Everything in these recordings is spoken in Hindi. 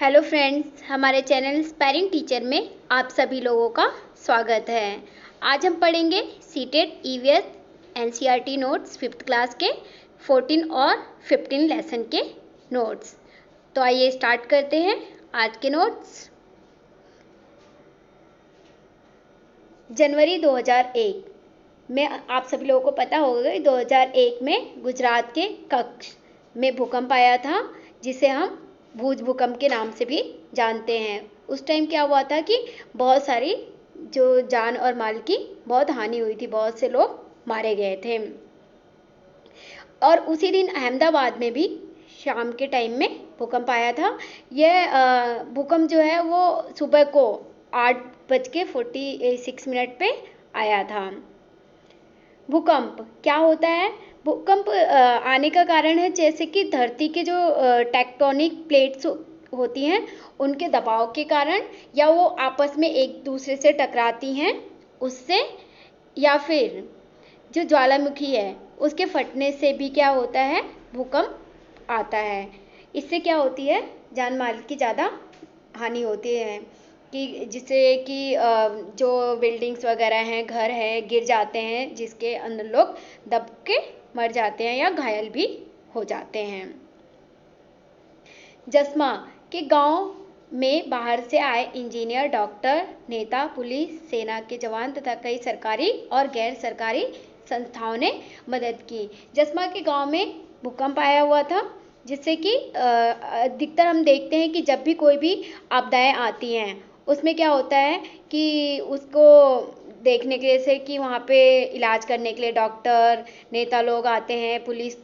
हेलो फ्रेंड्स, हमारे चैनल इंस्पायरिंग टीचर में आप सभी लोगों का स्वागत है। आज हम पढ़ेंगे CTET EVS NCERT notes 5th class के 14 और 15 लेसन के नोट्स। तो आइए स्टार्ट करते हैं आज के नोट्स। जनवरी 2001 में आप सभी लोगों को पता होगा 2001 में गुजरात के कच्छ में भूकंप आया था, जिसे हम भूज भूकंप के नाम से भी जानते हैं। उस टाइम क्या हुआ था कि बहुत सारी जो जान और माल की बहुत हानि हुई थी, बहुत से लोग मारे गए थे। और उसी दिन अहमदाबाद में भी शाम के टाइम में भूकंप आया था। यह भूकंप जो है वो सुबह को 8:46 पे आया था। भूकंप क्या होता है? भूकंप आने का कारण है जैसे कि धरती के जो टेक्टोनिक प्लेट्स होती हैं उनके दबाव के कारण, या वो आपस में एक दूसरे से टकराती हैं उससे, या फिर जो ज्वालामुखी है उसके फटने से भी क्या होता है, भूकंप आता है। इससे क्या होती है, जान माल की ज़्यादा हानि होती है कि जिससे कि जो बिल्डिंग्स वगैरह हैं, घर हैं, गिर जाते हैं, जिसके अंदर लोग दब के मर जाते हैं या घायल भी हो जाते हैं। जसमा के गांव में बाहर से आए इंजीनियर, डॉक्टर, नेता, पुलिस, सेना के जवान तथा कई सरकारी और गैर सरकारी संस्थाओं ने मदद की। जसमा के गांव में भूकंप आया हुआ था, जिससे कि अधिकतर हम देखते हैं कि जब भी कोई भी आपदाएं आती हैं उसमें क्या होता है कि उसको देखने के लिए से कि वहाँ पे इलाज करने के लिए डॉक्टर, नेता लोग आते हैं, पुलिस,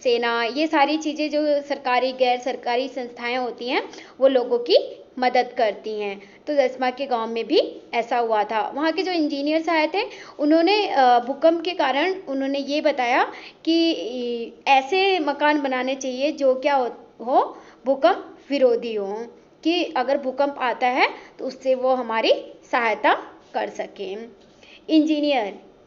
सेना, ये सारी चीज़ें जो सरकारी गैर सरकारी संस्थाएं होती हैं वो लोगों की मदद करती हैं। तो जसमा के गांव में भी ऐसा हुआ था। वहाँ के जो इंजीनियर्स आए थे उन्होंने भूकंप के कारण उन्होंने ये बताया कि ऐसे मकान बनाने चाहिए जो क्या हो भूकंप विरोधी हो, कि अगर भूकंप आता है तो उससे वो हमारी सहायता कर सकें।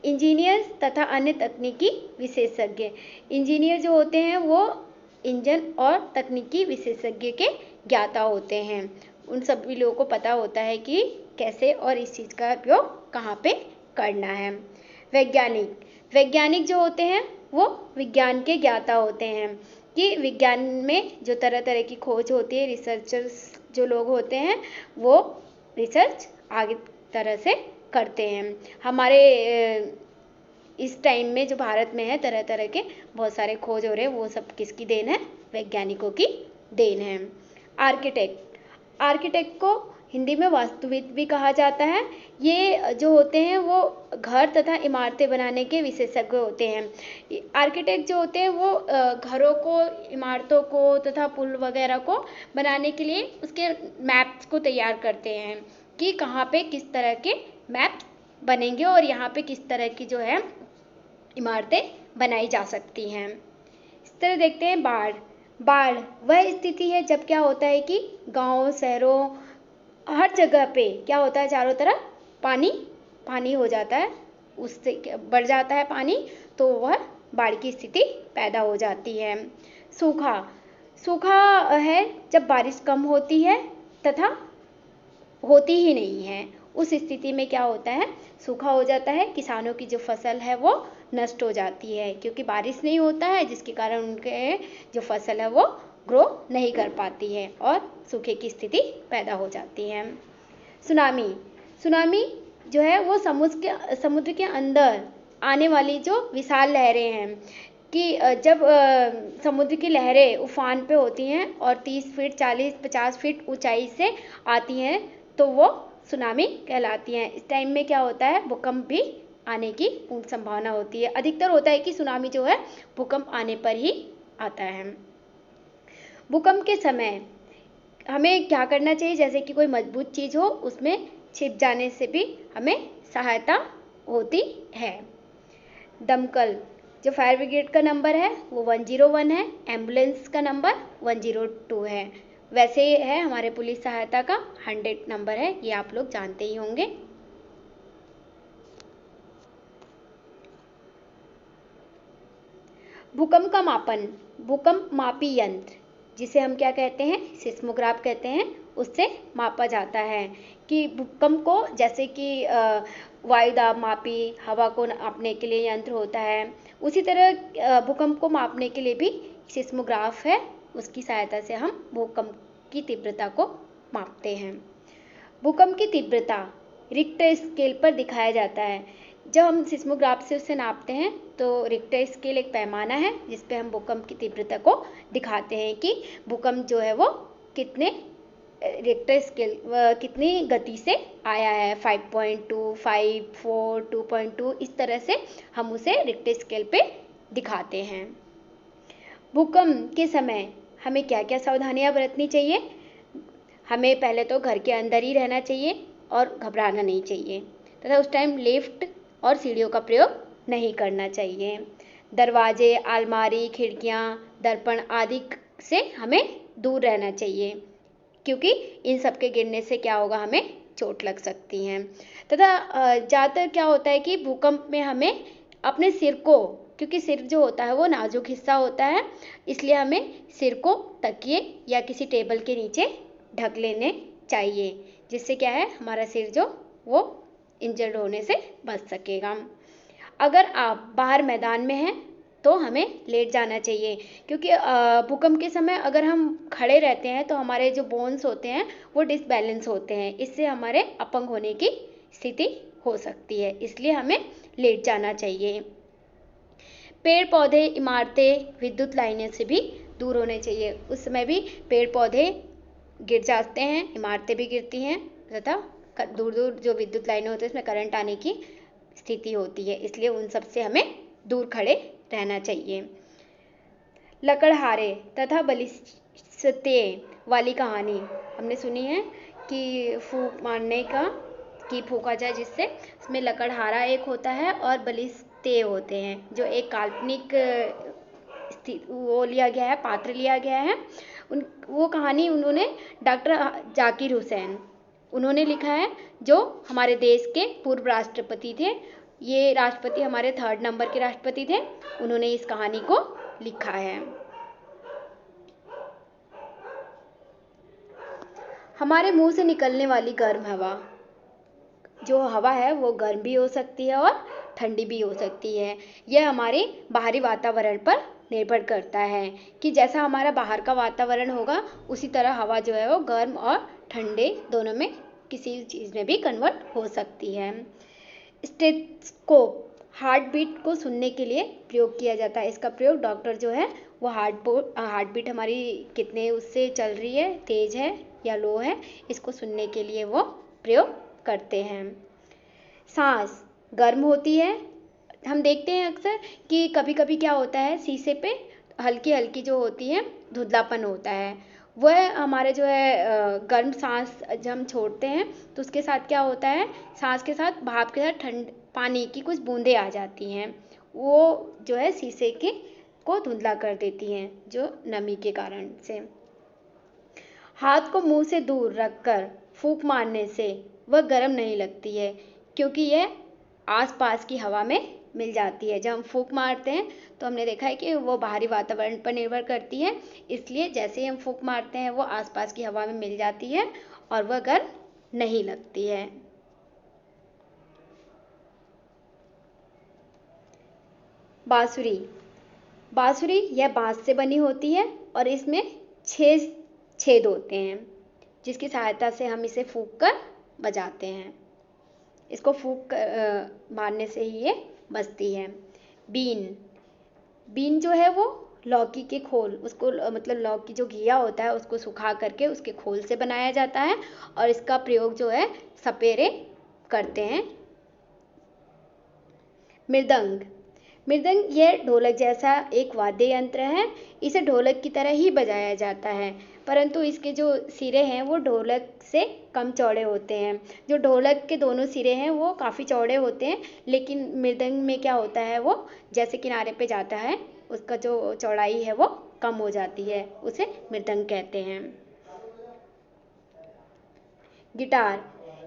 इंजीनियर तथा अन्य तकनीकी विशेषज्ञ। इंजीनियर जो होते हैं वो इंजन और तकनीकी विशेषज्ञ के ज्ञाता होते हैं। उन सभी लोगों को पता होता है कि कैसे और इस चीज़ का उपयोग कहाँ पे करना है। वैज्ञानिक जो होते हैं वो विज्ञान के ज्ञाता होते हैं, कि विज्ञान में जो तरह तरह की खोज होती है, रिसर्चर्स जो लोग होते हैं वो रिसर्च आगे तरह से करते हैं। हमारे इस टाइम में जो भारत में है तरह तरह के बहुत सारे खोज हो रहे हैं, वो सब किसकी देन है? वैज्ञानिकों की देन है। आर्किटेक्ट को हिंदी में वास्तुविद भी कहा जाता है। ये जो होते हैं वो घर तथा इमारतें बनाने के विशेषज्ञ होते हैं। आर्किटेक्ट जो होते हैं वो घरों को, इमारतों को तथा पुल वगैरह को बनाने के लिए उसके मैप्स को तैयार करते हैं कि कहाँ पे किस तरह के मैप्स बनेंगे और यहाँ पे किस तरह की जो है इमारतें बनाई जा सकती हैं। इस तरह देखते हैं बाढ़ वह स्थिति है जब क्या होता है कि गांव, शहरों, हर जगह पे क्या होता है, चारों तरफ पानी हो जाता है, उससे बढ़ जाता है पानी, तो वह बाढ़ की स्थिति पैदा हो जाती है। सूखा है जब बारिश कम होती है तथा होती ही नहीं है, उस स्थिति में क्या होता है, सूखा हो जाता है। किसानों की जो फसल है वो नष्ट हो जाती है, क्योंकि बारिश नहीं होता है, जिसके कारण उनके जो फसल है वो ग्रो नहीं कर पाती है और सूखे की स्थिति पैदा हो जाती है। सुनामी जो है वो समुद्र के अंदर आने वाली जो विशाल लहरें हैं, कि जब समुद्र की लहरें उफान पे होती हैं और 30 फीट, 40-50 फीट ऊंचाई से आती हैं तो वो सुनामी कहलाती हैं। इस टाइम में क्या होता है, भूकंप भी आने की पूर्ण संभावना होती है। अधिकतर होता है कि सुनामी जो है भूकंप आने पर ही आता है। भूकंप के समय हमें क्या करना चाहिए? जैसे कि कोई मजबूत चीज़ हो उसमें छिप जाने से भी हमें सहायता होती है। दमकल जो फायर ब्रिगेड का नंबर है वो 101 है, एम्बुलेंस का नंबर 102 है। वैसे है हमारे पुलिस सहायता का 100 नंबर है, ये आप लोग जानते ही होंगे। भूकंप का मापन, भूकंप मापी यंत्र जिसे हम क्या कहते हैं, सिस्मोग्राफ कहते हैं, उससे मापा जाता है कि भूकंप को, जैसे कि वायु दाब मापी, हवा को नापने के लिए यंत्र होता है, उसी तरह भूकंप को मापने के लिए भी सिस्मोग्राफ है, उसकी सहायता से हम भूकंप की तीव्रता को मापते हैं। भूकंप की तीव्रता रिक्टर स्केल पर दिखाया जाता है। जब हम सिस्मोग्राफ से उसे नापते हैं तो रिक्टर स्केल एक पैमाना है जिस पे हम भूकंप की तीव्रता को दिखाते हैं कि भूकंप जो है वो कितने रिक्टर स्केल कितनी गति से आया है, 5.2, 5, 4, 2.2, इस तरह से हम उसे रिक्टर स्केल पे दिखाते हैं। भूकंप के समय हमें क्या क्या सावधानियां बरतनी चाहिए? हमें पहले तो घर के अंदर ही रहना चाहिए और घबराना नहीं चाहिए तथा उस टाइम लिफ्ट और सीढ़ियों का प्रयोग नहीं करना चाहिए। दरवाजे, अलमारी, खिड़कियां, दर्पण आदि से हमें दूर रहना चाहिए क्योंकि इन सब के गिरने से क्या होगा, हमें चोट लग सकती है। तथा ज़्यादातर क्या होता है कि भूकंप में हमें अपने सिर को, क्योंकि सिर जो होता है वो नाजुक हिस्सा होता है, इसलिए हमें सिर को तकिए या किसी टेबल के नीचे ढक लेने चाहिए, जिससे क्या है, हमारा सिर जो वो इंजर्ड होने से बच सकेगा। अगर आप बाहर मैदान में हैं तो हमें लेट जाना चाहिए क्योंकि भूकंप के समय अगर हम खड़े रहते हैं तो हमारे जो बोन्स होते हैं वो डिसबैलेंस होते हैं, इससे हमारे अपंग होने की स्थिति हो सकती है, इसलिए हमें लेट जाना चाहिए। पेड़ पौधे, इमारतें, विद्युत लाइनें से भी दूर होने चाहिए। उस समय भी पेड़ पौधे गिर जाते हैं, इमारतें भी गिरती हैं तथा दूर दूर जो विद्युत लाइनें होती हैं उसमें करंट आने की स्थिति होती है, इसलिए उन सब से हमें दूर खड़े रहना चाहिए। लकड़हारे तथा बलिष्ठतें वाली कहानी हमने सुनी है कि फूंक मारने का, कि फूंका जाए जिससे, इसमें लकड़हारा एक होता है और बलिष्ठते होते हैं, जो एक काल्पनिक वो लिया गया है, पात्र लिया गया है। वो कहानी उन्होंने डॉक्टर जाकिर हुसैन उन्होंने लिखा है, जो हमारे देश के पूर्व राष्ट्रपति थे। ये राष्ट्रपति हमारे 3rd नंबर के राष्ट्रपति थे, उन्होंने इस कहानी को लिखा है। हमारे मुंह से निकलने वाली गर्म हवा, जो हवा है वो गर्म भी हो सकती है और ठंडी भी हो सकती है। यह हमारे बाहरी वातावरण पर निर्भर करता है कि जैसा हमारा बाहर का वातावरण होगा उसी तरह हवा जो है वो गर्म और ठंडे दोनों में किसी चीज़ में भी कन्वर्ट हो सकती है। स्टेथोस्कोप हार्ट बीट को सुनने के लिए प्रयोग किया जाता है। इसका प्रयोग डॉक्टर जो है वो हार्ट बीट हमारी कितने उससे चल रही है, तेज है या लो है, इसको सुनने के लिए वो प्रयोग करते हैं। सांस गर्म होती है। हम देखते हैं अक्सर कि कभी कभी क्या होता है, शीशे पे हल्की हल्की जो होती है धुंधलापन होता है, वह हमारे जो है गर्म सांस जब हम छोड़ते हैं तो उसके साथ क्या होता है, सांस के साथ भाप के साथ ठंड पानी की कुछ बूंदें आ जाती हैं, वो जो है शीशे के को धुंधला कर देती हैं जो नमी के कारण से। हाथ को मुंह से दूर रखकर फूंक मारने से वह गर्म नहीं लगती है क्योंकि यह आसपास की हवा में मिल जाती है। जब हम फूंक मारते हैं तो हमने देखा है कि वो बाहरी वातावरण पर निर्भर करती है, इसलिए जैसे ही हम फूंक मारते हैं वो आसपास की हवा में मिल जाती है और वह गर्म नहीं लगती है। बांसुरी, बांसुरी यह बांस से बनी होती है और इसमें 6 छेद होते हैं जिसकी सहायता से हम इसे फूंक कर बजाते हैं। इसको फूंक मारने से ही ये बजती है। बीन, बीन जो है वो लौकी के खोल, उसको मतलब लौकी जो घिया होता है उसको सुखा करके उसके खोल से बनाया जाता है और इसका प्रयोग जो है सपेरे करते हैं। मृदंग, मृदंग यह ढोलक जैसा एक वाद्य यंत्र है। इसे ढोलक की तरह ही बजाया जाता है, परंतु इसके जो सिरे हैं वो ढोलक से कम चौड़े होते हैं। जो ढोलक के दोनों सिरे हैं वो काफ़ी चौड़े होते हैं, लेकिन मृदंग में क्या होता है, वो जैसे किनारे पे जाता है उसका जो चौड़ाई है वो कम हो जाती है, उसे मृदंग कहते हैं। गिटार,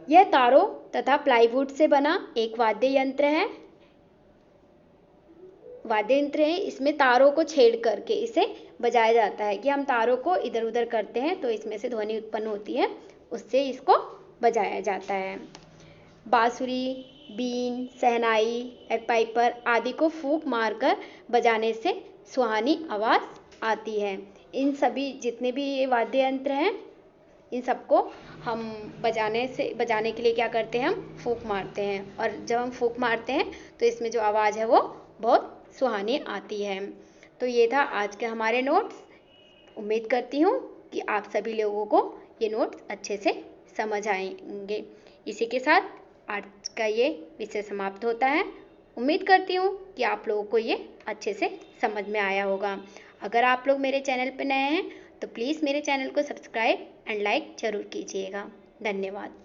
यह तारों तथा प्लाईवुड से बना एक वाद्य यंत्र है। इसमें तारों को छेड़ करके इसे बजाया जाता है कि हम तारों को इधर उधर करते हैं तो इसमें से ध्वनि उत्पन्न होती है, उससे इसको बजाया जाता है। बांसुरी, बीन, शहनाई, एगपाइपर आदि को फूंक मारकर बजाने से सुहानी आवाज़ आती है। इन सभी जितने भी ये वाद्य यंत्र हैं, इन सबको हम बजाने के लिए क्या करते हैं, हम फूंक मारते हैं, और जब हम फूंक मारते हैं तो इसमें जो आवाज़ है वो बहुत सुहानी आती है। तो ये था आज के हमारे नोट्स। उम्मीद करती हूँ कि आप सभी लोगों को ये नोट्स अच्छे से समझ आएंगे। इसी के साथ आज का ये विषय समाप्त होता है। उम्मीद करती हूँ कि आप लोगों को ये अच्छे से समझ में आया होगा। अगर आप लोग मेरे चैनल पर नए हैं तो प्लीज़ मेरे चैनल को सब्सक्राइब एंड लाइक ज़रूर कीजिएगा। धन्यवाद।